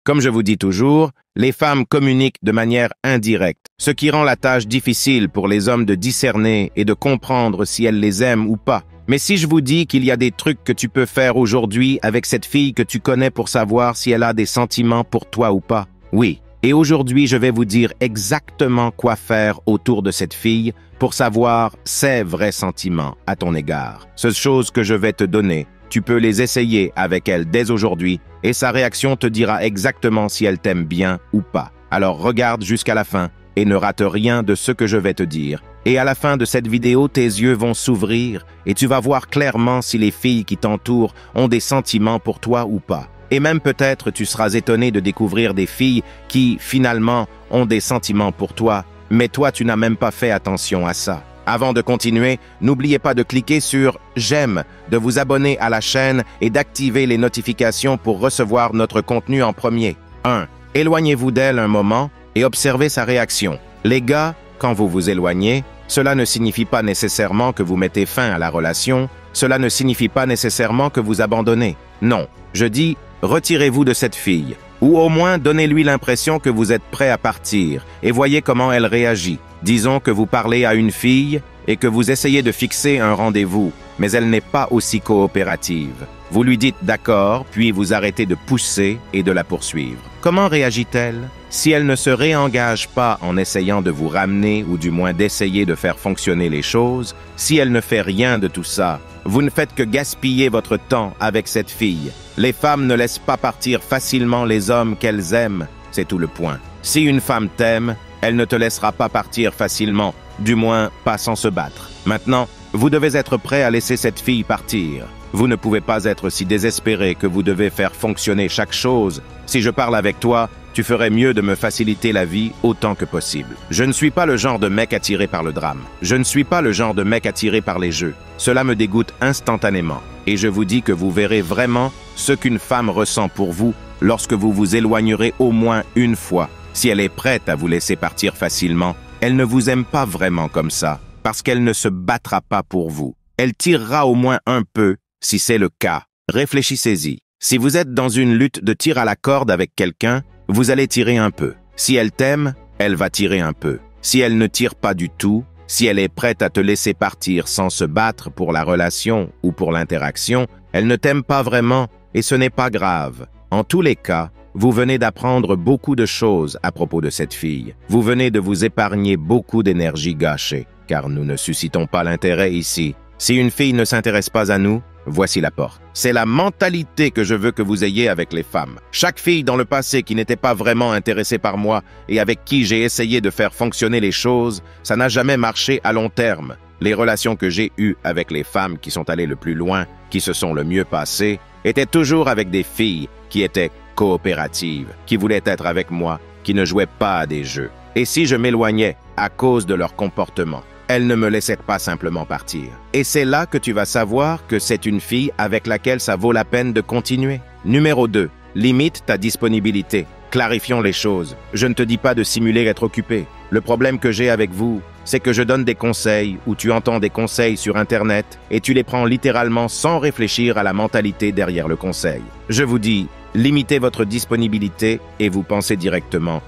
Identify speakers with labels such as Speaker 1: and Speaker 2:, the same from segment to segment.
Speaker 1: Comme je vous dis toujours, les femmes communiquent de manière indirecte, ce qui rend la tâche difficile pour les hommes de discerner et de comprendre si elles les aiment ou pas. Mais si je vous dis qu'il y a des trucs que tu peux faire aujourd'hui avec cette fille que tu connais pour savoir si elle a des sentiments pour toi ou pas, oui. Et aujourd'hui, je vais vous dire exactement quoi faire autour de cette fille pour savoir ses vrais sentiments à ton égard. Ces choses que je vais te donner, tu peux les essayer avec elle dès aujourd'hui et sa réaction te dira exactement si elle t'aime bien ou pas. Alors regarde jusqu'à la fin et ne rate rien de ce que je vais te dire. Et à la fin de cette vidéo, tes yeux vont s'ouvrir et tu vas voir clairement si les filles qui t'entourent ont des sentiments pour toi ou pas. Et même peut-être tu seras étonné de découvrir des filles qui, finalement, ont des sentiments pour toi, mais toi tu n'as même pas fait attention à ça. Avant de continuer, n'oubliez pas de cliquer sur « J'aime », de vous abonner à la chaîne et d'activer les notifications pour recevoir notre contenu en premier. 1. Éloignez-vous d'elle un moment et observez sa réaction. Les gars, quand vous vous éloignez, cela ne signifie pas nécessairement que vous mettez fin à la relation, cela ne signifie pas nécessairement que vous abandonnez. Non, je dis retirez-vous de cette fille, ou au moins donnez-lui l'impression que vous êtes prêt à partir et voyez comment elle réagit. Disons que vous parlez à une fille et que vous essayez de fixer un rendez-vous, mais elle n'est pas aussi coopérative. Vous lui dites d'accord, puis vous arrêtez de pousser et de la poursuivre. Comment réagit-elle? Si elle ne se réengage pas en essayant de vous ramener ou du moins d'essayer de faire fonctionner les choses, si elle ne fait rien de tout ça, vous ne faites que gaspiller votre temps avec cette fille. Les femmes ne laissent pas partir facilement les hommes qu'elles aiment, c'est tout le point. Si une femme t'aime, elle ne te laissera pas partir facilement, du moins pas sans se battre. Maintenant, vous devez être prêt à laisser cette fille partir. Vous ne pouvez pas être si désespéré que vous devez faire fonctionner chaque chose. Si je parle avec toi, tu ferais mieux de me faciliter la vie autant que possible. Je ne suis pas le genre de mec attiré par le drame. Je ne suis pas le genre de mec attiré par les jeux. Cela me dégoûte instantanément. Et je vous dis que vous verrez vraiment ce qu'une femme ressent pour vous lorsque vous vous éloignerez au moins une fois. Si elle est prête à vous laisser partir facilement, elle ne vous aime pas vraiment comme ça, parce qu'elle ne se battra pas pour vous. Elle tirera au moins un peu, si c'est le cas. Réfléchissez-y. Si vous êtes dans une lutte de tir à la corde avec quelqu'un, vous allez tirer un peu. Si elle t'aime, elle va tirer un peu. Si elle ne tire pas du tout, si elle est prête à te laisser partir sans se battre pour la relation ou pour l'interaction, elle ne t'aime pas vraiment et ce n'est pas grave. En tous les cas, vous venez d'apprendre beaucoup de choses à propos de cette fille. Vous venez de vous épargner beaucoup d'énergie gâchée, car nous ne suscitons pas l'intérêt ici. Si une fille ne s'intéresse pas à nous, voici la porte. C'est la mentalité que je veux que vous ayez avec les femmes. Chaque fille dans le passé qui n'était pas vraiment intéressée par moi et avec qui j'ai essayé de faire fonctionner les choses, ça n'a jamais marché à long terme. Les relations que j'ai eues avec les femmes qui sont allées le plus loin, qui se sont le mieux passées, étaient toujours avec des filles qui étaient coopératives, qui voulaient être avec moi, qui ne jouaient pas à des jeux. Et si je m'éloignais à cause de leur comportement, elle ne me laissait pas simplement partir. Et c'est là que tu vas savoir que c'est une fille avec laquelle ça vaut la peine de continuer. Numéro 2. Limite ta disponibilité. Clarifions les choses. Je ne te dis pas de simuler être occupé. Le problème que j'ai avec vous, c'est que je donne des conseils ou tu entends des conseils sur Internet et tu les prends littéralement sans réfléchir à la mentalité derrière le conseil. Je vous dis, limitez votre disponibilité et vous pensez directement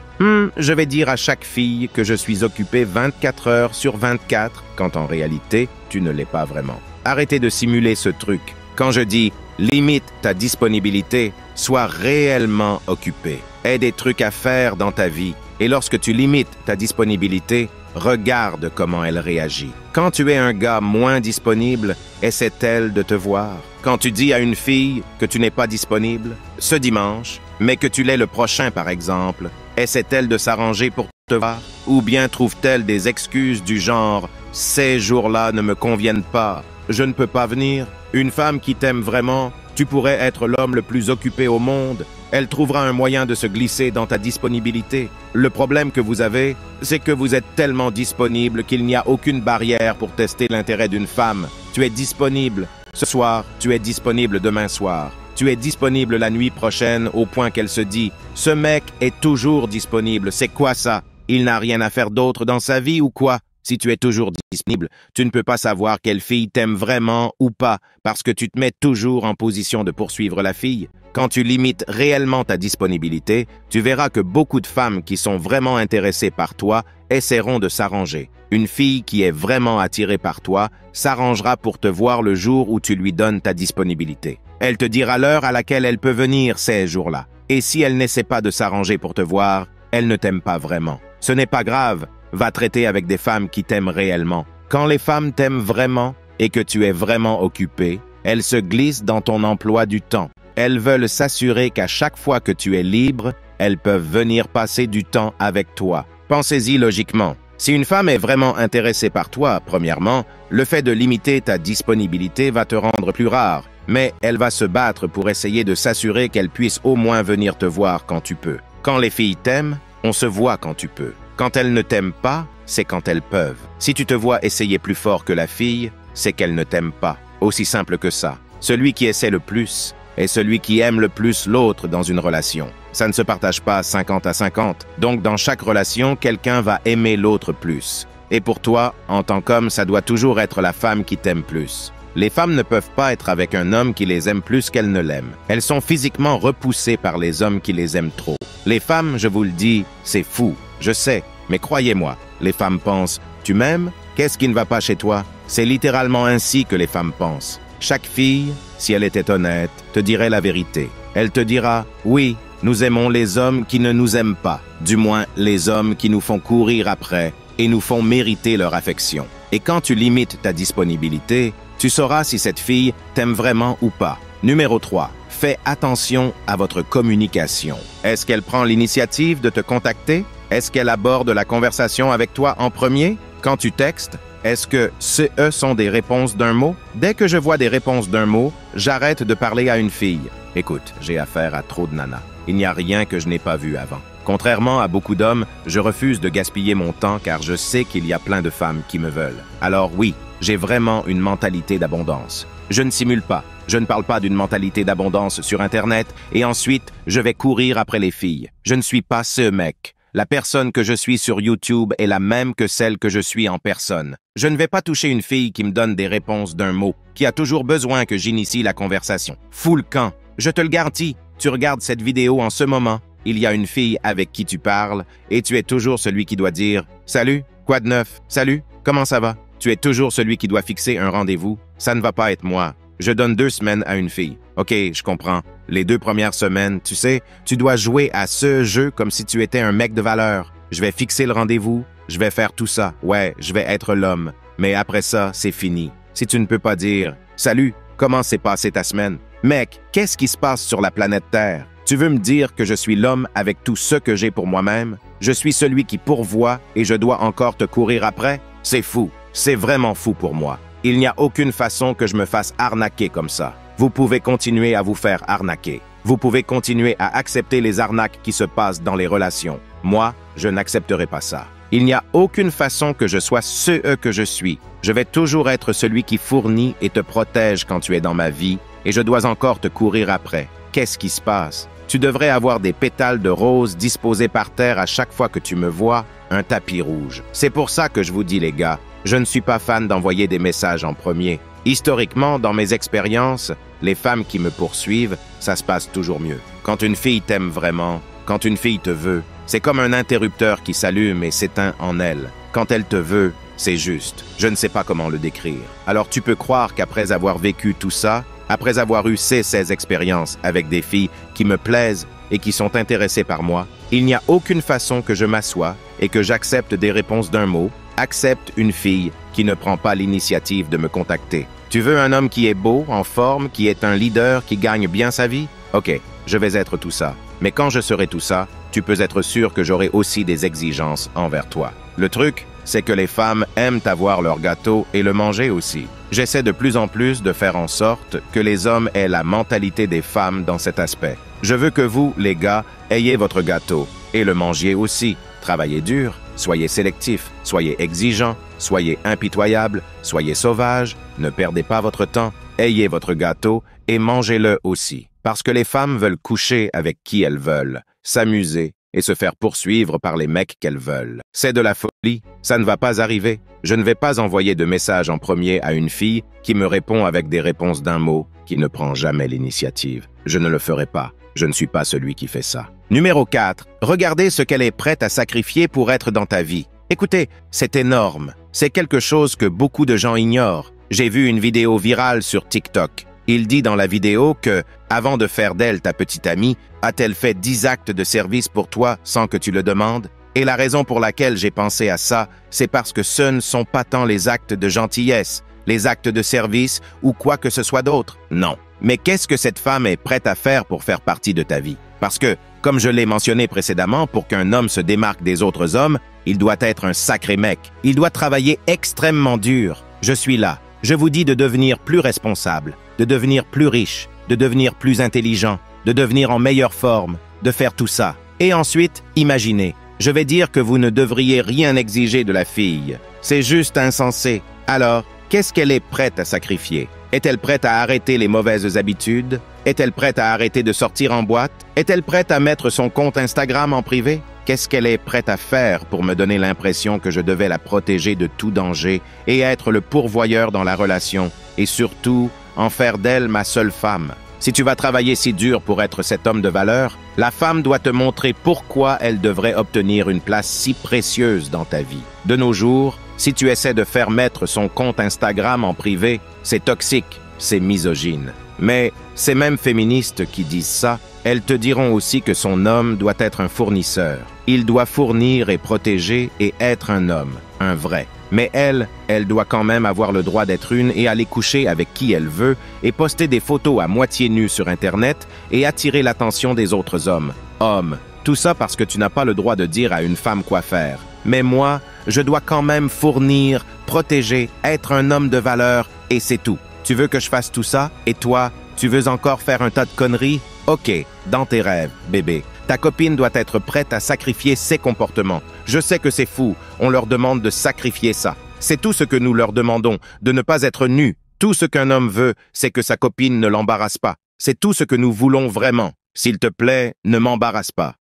Speaker 1: je vais dire à chaque fille que je suis occupé 24 heures sur 24, quand en réalité, tu ne l'es pas vraiment. Arrêtez de simuler ce truc. Quand je dis « limite ta disponibilité », sois réellement occupé. Aie des trucs à faire dans ta vie. Et lorsque tu limites ta disponibilité, regarde comment elle réagit. Quand tu es un gars moins disponible, essaie-t-elle de te voir? Quand tu dis à une fille que tu n'es pas disponible, ce dimanche, mais que tu l'es le prochain par exemple, essaie-t-elle de s'arranger pour te voir? Ou bien trouve-t-elle des excuses du genre « ces jours-là ne me conviennent pas, je ne peux pas venir ». Une femme qui t'aime vraiment, tu pourrais être l'homme le plus occupé au monde. Elle trouvera un moyen de se glisser dans ta disponibilité. Le problème que vous avez, c'est que vous êtes tellement disponible qu'il n'y a aucune barrière pour tester l'intérêt d'une femme. Tu es disponible ce soir, tu es disponible demain soir. Tu es disponible la nuit prochaine au point qu'elle se dit « Ce mec est toujours disponible, c'est quoi ça? Il n'a rien à faire d'autre dans sa vie ou quoi ?» Si tu es toujours disponible, tu ne peux pas savoir quelle fille t'aime vraiment ou pas parce que tu te mets toujours en position de poursuivre la fille. Quand tu limites réellement ta disponibilité, tu verras que beaucoup de femmes qui sont vraiment intéressées par toi essaieront de s'arranger. Une fille qui est vraiment attirée par toi s'arrangera pour te voir le jour où tu lui donnes ta disponibilité. Elle te dira l'heure à laquelle elle peut venir ces jours-là. Et si elle n'essaie pas de s'arranger pour te voir, elle ne t'aime pas vraiment. Ce n'est pas grave, va traiter avec des femmes qui t'aiment réellement. Quand les femmes t'aiment vraiment et que tu es vraiment occupé, elles se glissent dans ton emploi du temps. Elles veulent s'assurer qu'à chaque fois que tu es libre, elles peuvent venir passer du temps avec toi. Pensez-y logiquement. Si une femme est vraiment intéressée par toi, premièrement, le fait de limiter ta disponibilité va te rendre plus rare, mais elle va se battre pour essayer de s'assurer qu'elle puisse au moins venir te voir quand tu peux. Quand les filles t'aiment, on se voit quand tu peux. Quand elles ne t'aiment pas, c'est quand elles peuvent. Si tu te vois essayer plus fort que la fille, c'est qu'elle ne t'aime pas. Aussi simple que ça. Celui qui essaie le plus est celui qui aime le plus l'autre dans une relation. Ça ne se partage pas 50 à 50. Donc dans chaque relation, quelqu'un va aimer l'autre plus. Et pour toi, en tant qu'homme, ça doit toujours être la femme qui t'aime plus. Les femmes ne peuvent pas être avec un homme qui les aime plus qu'elles ne l'aiment. Elles sont physiquement repoussées par les hommes qui les aiment trop. Les femmes, je vous le dis, c'est fou. Je sais, mais croyez-moi, les femmes pensent « Tu m'aimes? Qu'est-ce qui ne va pas chez toi ?» C'est littéralement ainsi que les femmes pensent. Chaque fille, si elle était honnête, te dirait la vérité. Elle te dira « Oui, nous aimons les hommes qui ne nous aiment pas, du moins les hommes qui nous font courir après et nous font mériter leur affection. » Et quand tu limites ta disponibilité, tu sauras si cette fille t'aime vraiment ou pas. Numéro 3. Fais attention à votre communication. Est-ce qu'elle prend l'initiative de te contacter? Est-ce qu'elle aborde la conversation avec toi en premier? Quand tu textes, est-ce que CE sont des réponses d'un mot? Dès que je vois des réponses d'un mot, j'arrête de parler à une fille. Écoute, j'ai affaire à trop de nanas. Il n'y a rien que je n'ai pas vu avant. Contrairement à beaucoup d'hommes, je refuse de gaspiller mon temps car je sais qu'il y a plein de femmes qui me veulent. Alors oui, j'ai vraiment une mentalité d'abondance. Je ne simule pas. Je ne parle pas d'une mentalité d'abondance sur Internet et ensuite, je vais courir après les filles. Je ne suis pas ce mec. La personne que je suis sur YouTube est la même que celle que je suis en personne. Je ne vais pas toucher une fille qui me donne des réponses d'un mot, qui a toujours besoin que j'initie la conversation. Fous le camp. Je te le garantis, tu regardes cette vidéo en ce moment, il y a une fille avec qui tu parles et tu es toujours celui qui doit dire « Salut, quoi de neuf? Salut, comment ça va? » Tu es toujours celui qui doit fixer un rendez-vous. Ça ne va pas être moi. Je donne 2 semaines à une fille. Ok, je comprends. Les 2 premières semaines, tu sais, tu dois jouer à ce jeu comme si tu étais un mec de valeur. Je vais fixer le rendez-vous, je vais faire tout ça. Ouais, je vais être l'homme. Mais après ça, c'est fini. Si tu ne peux pas dire « Salut, comment s'est passée ta semaine? » Mec, qu'est-ce qui se passe sur la planète Terre? Tu veux me dire que je suis l'homme avec tout ce que j'ai pour moi-même? Je suis celui qui pourvoit et je dois encore te courir après? C'est fou. C'est vraiment fou pour moi. Il n'y a aucune façon que je me fasse arnaquer comme ça. Vous pouvez continuer à vous faire arnaquer. Vous pouvez continuer à accepter les arnaques qui se passent dans les relations. Moi, je n'accepterai pas ça. Il n'y a aucune façon que je sois ce que je suis. Je vais toujours être celui qui fournit et te protège quand tu es dans ma vie et je dois encore te courir après. Qu'est-ce qui se passe? Tu devrais avoir des pétales de rose disposés par terre à chaque fois que tu me vois, un tapis rouge. C'est pour ça que je vous dis les gars, je ne suis pas fan d'envoyer des messages en premier. Historiquement, dans mes expériences, les femmes qui me poursuivent, ça se passe toujours mieux. Quand une fille t'aime vraiment, quand une fille te veut, c'est comme un interrupteur qui s'allume et s'éteint en elle. Quand elle te veut, c'est juste. Je ne sais pas comment le décrire. Alors tu peux croire qu'après avoir vécu tout ça, après avoir eu ces expériences avec des filles qui me plaisent et qui sont intéressées par moi, il n'y a aucune façon que je m'assoie et que j'accepte des réponses d'un mot, accepte une fille qui ne prend pas l'initiative de me contacter. Tu veux un homme qui est beau, en forme, qui est un leader, qui gagne bien sa vie? Ok, je vais être tout ça. Mais quand je serai tout ça, tu peux être sûr que j'aurai aussi des exigences envers toi. Le truc, c'est que les femmes aiment avoir leur gâteau et le manger aussi. J'essaie de plus en plus de faire en sorte que les hommes aient la mentalité des femmes dans cet aspect. Je veux que vous, les gars, ayez votre gâteau et le mangiez aussi. Travaillez dur, soyez sélectifs, soyez exigeants, soyez impitoyables, soyez sauvages, ne perdez pas votre temps, ayez votre gâteau et mangez-le aussi. Parce que les femmes veulent coucher avec qui elles veulent, s'amuser et se faire poursuivre par les mecs qu'elles veulent. C'est de la folie, ça ne va pas arriver. Je ne vais pas envoyer de message en premier à une fille qui me répond avec des réponses d'un mot, qui qui ne prend jamais l'initiative. Je ne le ferai pas. Je ne suis pas celui qui fait ça. Numéro 4. Regardez ce qu'elle est prête à sacrifier pour être dans ta vie. Écoutez, c'est énorme. C'est quelque chose que beaucoup de gens ignorent. J'ai vu une vidéo virale sur TikTok. Il dit dans la vidéo que, avant de faire d'elle ta petite amie, a-t-elle fait 10 actes de service pour toi sans que tu le demandes? Et la raison pour laquelle j'ai pensé à ça, c'est parce que ce ne sont pas tant les actes de gentillesse, les actes de service ou quoi que ce soit d'autre. Non. Mais qu'est-ce que cette femme est prête à faire pour faire partie de ta vie? Parce que, comme je l'ai mentionné précédemment, pour qu'un homme se démarque des autres hommes, il doit être un sacré mec. Il doit travailler extrêmement dur. Je suis là. Je vous dis de devenir plus responsable, de devenir plus riche, de devenir plus intelligent, de devenir en meilleure forme, de faire tout ça. Et ensuite, imaginez. Je vais dire que vous ne devriez rien exiger de la fille. C'est juste insensé. Alors, qu'est-ce qu'elle est prête à sacrifier? Est-elle prête à arrêter les mauvaises habitudes? Est-elle prête à arrêter de sortir en boîte? Est-elle prête à mettre son compte Instagram en privé? Qu'est-ce qu'elle est prête à faire pour me donner l'impression que je devais la protéger de tout danger et être le pourvoyeur dans la relation et surtout en faire d'elle ma seule femme? Si tu vas travailler si dur pour être cet homme de valeur, la femme doit te montrer pourquoi elle devrait obtenir une place si précieuse dans ta vie. De nos jours, si tu essaies de faire mettre son compte Instagram en privé, c'est toxique, c'est misogyne. Mais ces mêmes féministes qui disent ça, elles te diront aussi que son homme doit être un fournisseur. Il doit fournir et protéger et être un homme, un vrai. Mais elle doit quand même avoir le droit d'être une et aller coucher avec qui elle veut et poster des photos à moitié nues sur Internet et attirer l'attention des autres hommes. Hommes, tout ça parce que tu n'as pas le droit de dire à une femme quoi faire. Mais moi, je dois quand même fournir, protéger, être un homme de valeur et c'est tout. Tu veux que je fasse tout ça? Et toi, tu veux encore faire un tas de conneries? Ok, dans tes rêves, bébé. Ta copine doit être prête à sacrifier ses comportements. Je sais que c'est fou, on leur demande de sacrifier ça. C'est tout ce que nous leur demandons, de ne pas être nus. Tout ce qu'un homme veut, c'est que sa copine ne l'embarrasse pas. C'est tout ce que nous voulons vraiment. S'il te plaît, ne m'embarrasse pas.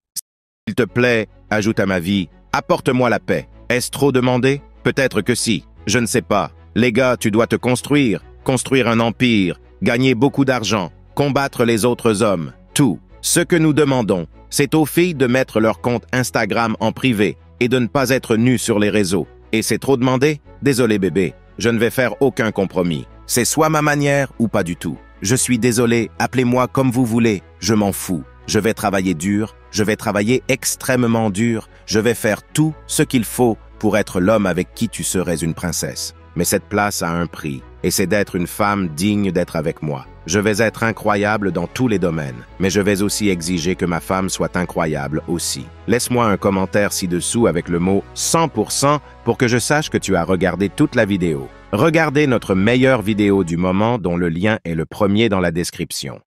Speaker 1: S'il te plaît, ajoute à ma vie, apporte-moi la paix. Est-ce trop demandé? Peut-être que si. Je ne sais pas. Les gars, tu dois te construire un empire, gagner beaucoup d'argent, combattre les autres hommes, tout. Ce que nous demandons, c'est aux filles de mettre leur compte Instagram en privé et de ne pas être nues sur les réseaux. Et c'est trop demandé? Désolé bébé, je ne vais faire aucun compromis. C'est soit ma manière ou pas du tout. Je suis désolé, appelez-moi comme vous voulez, je m'en fous. Je vais travailler dur, je vais travailler extrêmement dur, je vais faire tout ce qu'il faut pour être l'homme avec qui tu serais une princesse. Mais cette place a un prix, et c'est d'être une femme digne d'être avec moi. Je vais être incroyable dans tous les domaines, mais je vais aussi exiger que ma femme soit incroyable aussi. Laisse-moi un commentaire ci-dessous avec le mot 100% pour que je sache que tu as regardé toute la vidéo. Regardez notre meilleure vidéo du moment dont le lien est le premier dans la description.